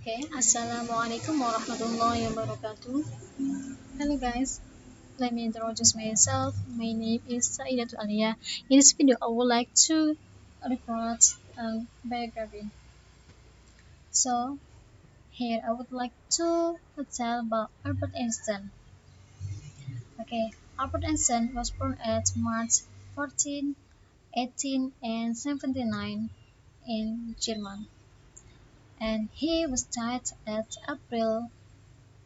Okay, Assalamualaikum warahmatullahi wabarakatuh. Hello guys, let me introduce myself. My name is Saidatul. In this video, I would like to record biography. So here I would like to tell about Albert Einstein. Okay, Albert Einstein was born at March 14, 1879 in Germany, and he was died at April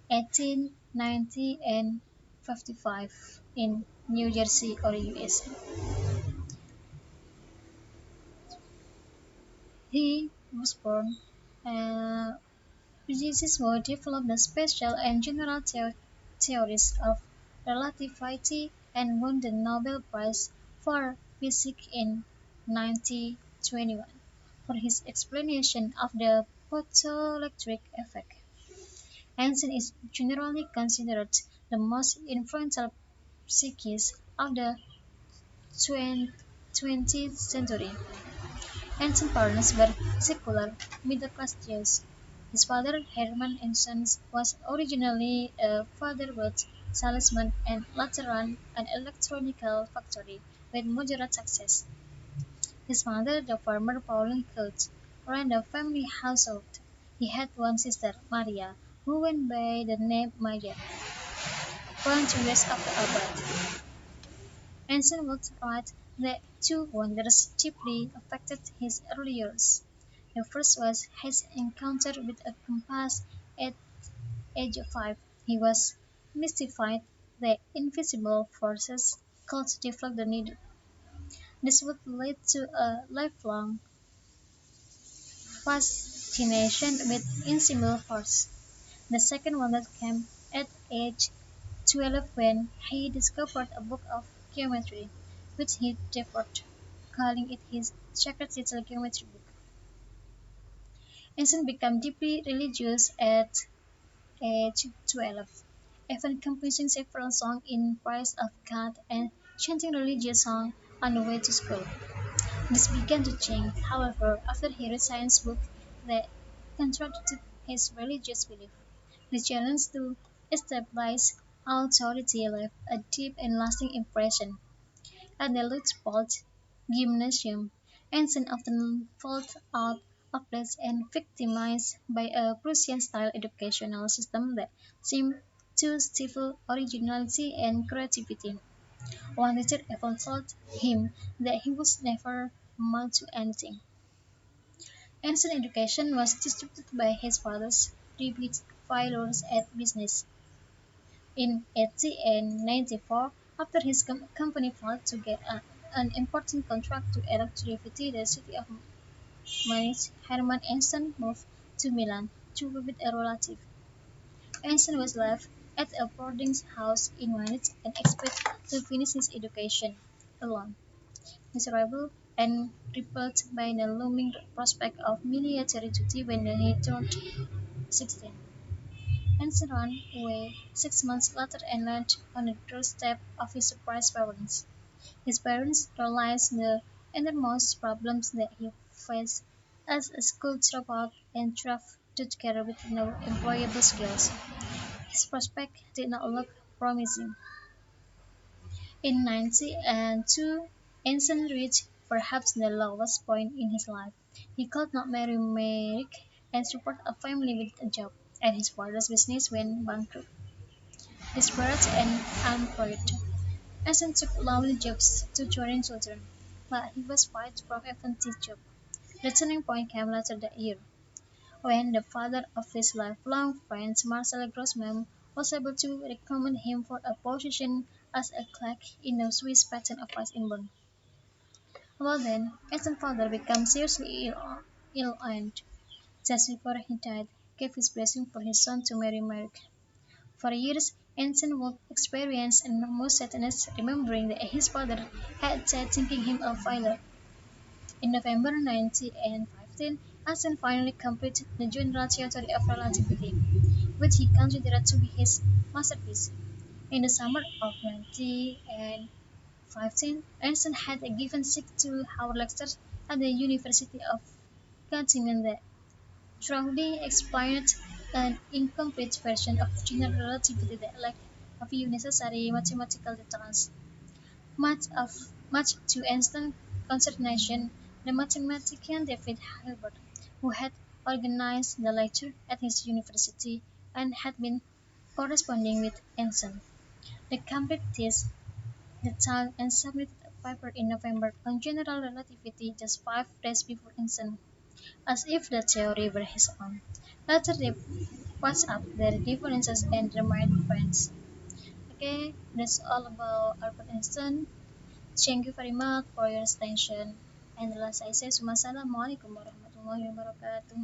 1890 and 55 in New Jersey or USA. He was born physicists who developed the special and general theories of relativity and won the Nobel Prize for Physics in 1921 for his explanation of the photoelectric effect. Einstein is generally considered the most influential psychist of the 20th century. Einstein's parents were secular, middle-class Jews. His father, Hermann Einstein, was originally a father-wood salesman and later ran an electronical factory with moderate success. His mother, the farmer Pauline Coates, ran the family household. He had one sister, Maria, who went by the name Maya, born 2 years after Albert. Anson would write that two wonders deeply affected his early years. The first was his encounter with a compass at age of 5. He was mystified that invisible forces could deflect the needle. This would lead to a lifelong fascination with invisible force. The second wonder came at age 12 when he discovered a book of geometry, which he devoured, calling it his sacred little geometry book. Einstein became deeply religious at age 12, even composing several songs in praise of God and chanting religious songs on the way to school. This began to change, however, after he read science books that contradicted his religious belief. The challenge to establish authority left a deep and lasting impression. At the Lutzport Gymnasium, Einstein often felt out of place and victimized by a Prussian-style educational system that seemed to stifle originality and creativity. One teacher even told him that he was never amount to anything. Einstein's education was disrupted by his father's repeated failures at business. In 1894, after his company failed to get an important contract to electrify the city of Munich, Hermann Einstein moved to Milan to live with a relative. Einstein was left at a boarding house in Munich and expected to finish his education alone, miserable and crippled by the looming prospect of military duty when he turned 16. Einstein ran away 6 months later and landed on the doorstep of his surprised parents. His parents realized the enormous problems that he faced as a school dropout and trapped together with no employable skills. His prospects did not look promising. In 1902, Einstein reached perhaps the lowest point in his life. He could not marry Merrick and support a family with a job, and his father's business went bankrupt. Desperate and unemployed, Einstein took lonely jobs to tutoring children, but he was fired from even this job. The turning point came later that year, when the father of his lifelong friend, Marcel Grossman, was able to recommend him for a position as a clerk in the Swiss Patent Office in Bern. About then, Einstein's father became seriously ill and, just before he died, gave his blessing for his son to marry Merrick. For years, Einstein would experience enormous sadness remembering that his father had died thinking him a failure. In November 1915, Einstein finally completed the general theory of relativity, which he considered to be his masterpiece. In the summer of 1915, Einstein had given 6 2-hour lectures at the University of Göttingen. strongly explained an incomplete version of general relativity that lacked a few necessary mathematical details. Much to Einstein's consternation, the mathematician David Hilbert, who had organized the lecture at his university and had been corresponding with Einstein, the complete test the time and submitted a paper in November on general relativity just 5 days before Einstein, as if the theory were his own. Later they patched up their differences and remained friends. Okay, that's all about Albert Einstein. Thank you very much for your attention. And the last I say, Assalamualaikum warahmatullahi wabarakatuh.